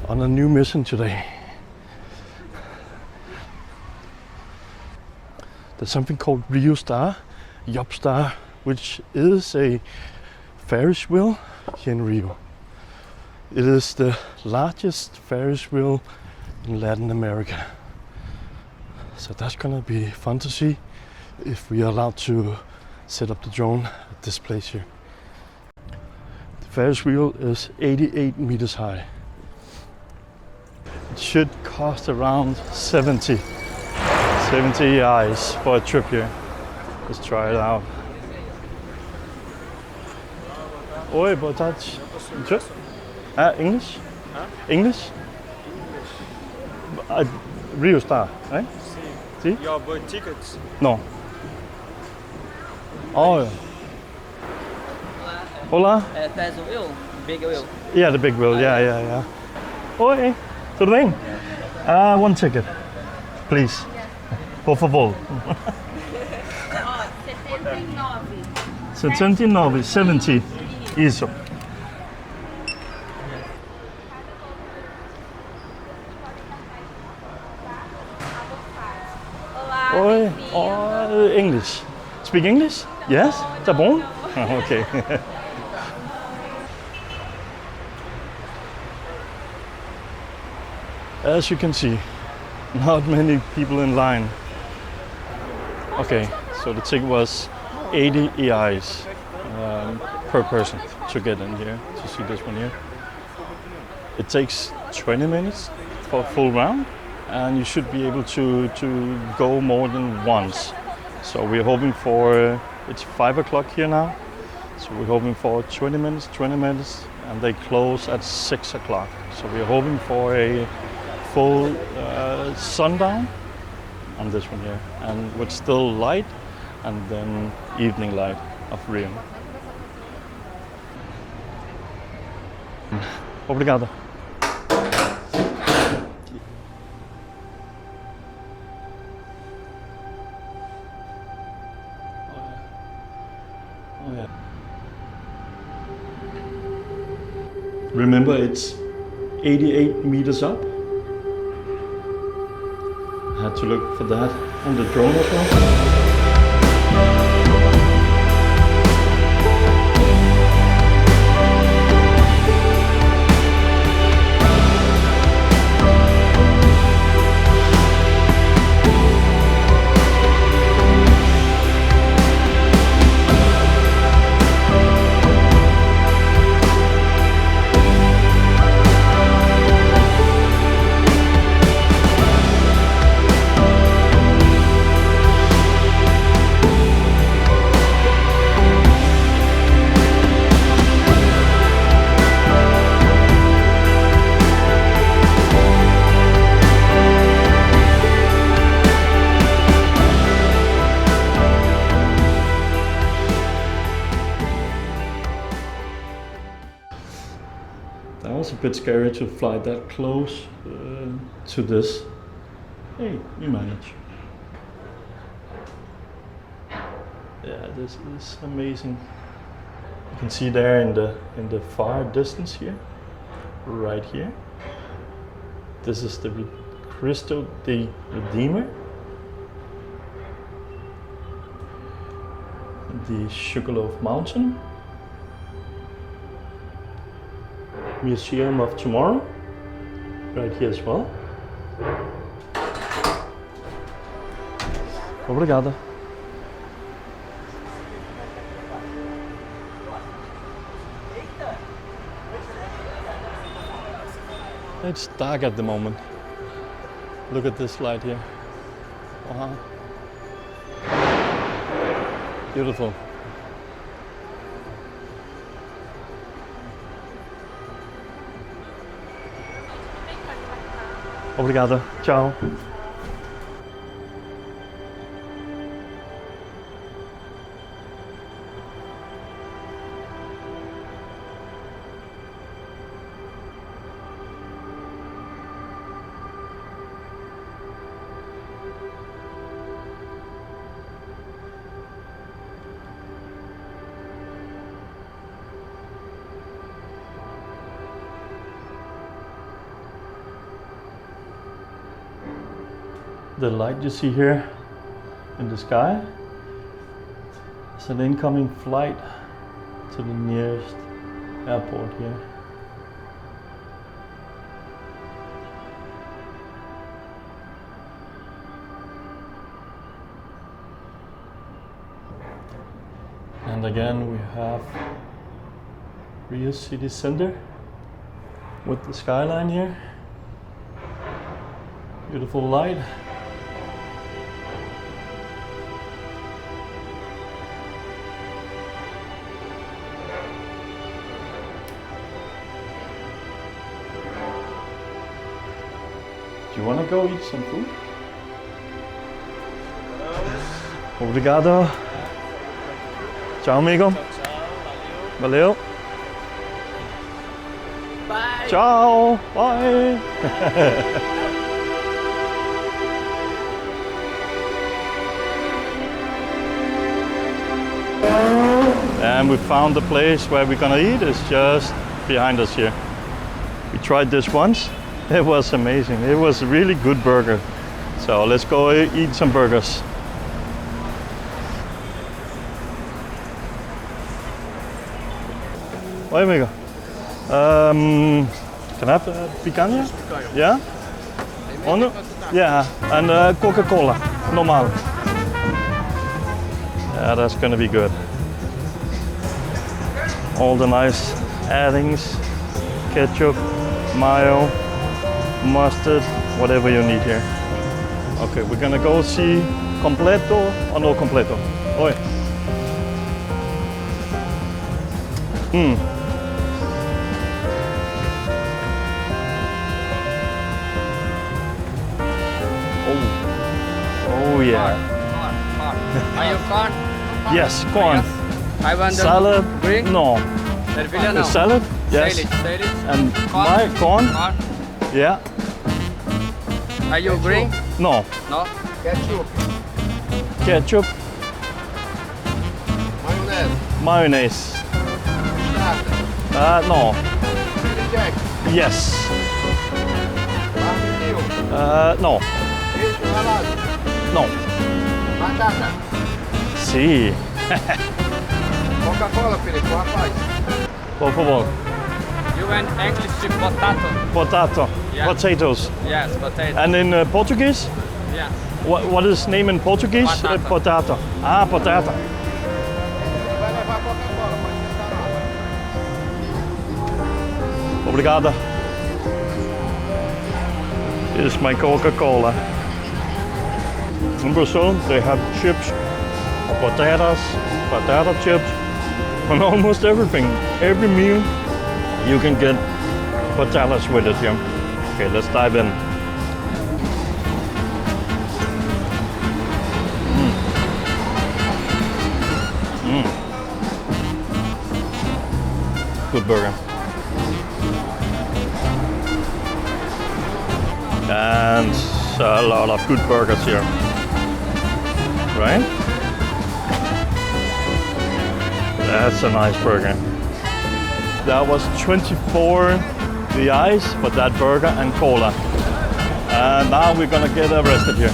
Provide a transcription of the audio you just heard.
on a new mission today. There's something called Rio Star which is a Ferris wheel here in Rio. It is the largest Ferris wheel in Latin America. So that's gonna be fun to see if we are allowed to set up the drone at this place here. The Ferris wheel is 88 meters high. It should cost around 70 eyes for a trip here. Let's try it out. Oi, boa tarde. English? Huh? English? Rio Star, right? See? See? You buy tickets? No. Oh, yeah. Hola? Faz o wheel? Big wheel. Yeah, the big wheel. Yeah. Oi, tudo bem? One ticket, please. Por favor. 79, 70. Isso. Oi, English. Speak English? Yes? Tá bom? Okay. As you can see, not many people in line. Okay, so the ticket was 80 EIs per person to get in here, to see this one here. It takes 20 minutes for a full round, and you should be able to go more than once. So we're hoping for, it's 5 o'clock here now, so we're hoping for 20 minutes, and they close at 6 o'clock. So we're hoping for a full sundown on this one here, and with still light, and then evening light of Rio. Obrigado. Remember, it's 88 meters up. I had to look for that on the drone as well. That was a bit scary to fly that close to this. Hey, we managed. Yeah, this is amazing. You can see there in the far distance here, right here. This is the Cristo de Redeemer, the Sugarloaf Mountain, Museum of Tomorrow, right here as well. Obrigada. It's dark at the moment. Look at this light here. Wow. Beautiful. Obrigada. Ciao. The light you see here in the sky is an incoming flight to the nearest airport here. And again we have Rio City Center with the skyline here. Beautiful light. Do you want to go eat some food? Obrigado. Ciao amigo. Valeu. Bye. Ciao. Bye. And we found the place where we're gonna eat. It's just behind us here. We tried this once. It was amazing. It was a really good burger. So let's go eat some burgers. Oi amigo. Can I have picanha? Yeah? Ono? Yeah, and Coca-Cola, normal. Yeah, that's gonna be good. All the nice addings, ketchup, mayo, mustard, whatever you need here. Okay, we're gonna go see completo or no completo. Oi. Oh yeah. Are you corn? Yes, corn. I want the Salad? green. No. Servilia The no. salad? Yes. Salad. And my corn? Corn. Yeah. Are you green? No. No. Ketchup? Mayonnaise. No. Yes. No. No. Batata. Sí. Coca-Cola, Felipe, rapaz. Por favor. You want English potato? Potato. Yeah. Potatoes. Yes, potato. And in Portuguese? Yes. What is name in Portuguese? Batata. Potato. Ah, potato. Vai levar Coca-Cola, pode testar lá. Obrigado. Here's my Coca-Cola. In Brazil, they have chips, potatoes, potato chips, and almost everything. Every meal, you can get potatoes with it here. Okay, let's dive in. Good burger. And a lot of good burgers here. Right? That's a nice burger. That was 24 the ice for that burger and cola. And now we're gonna get arrested here.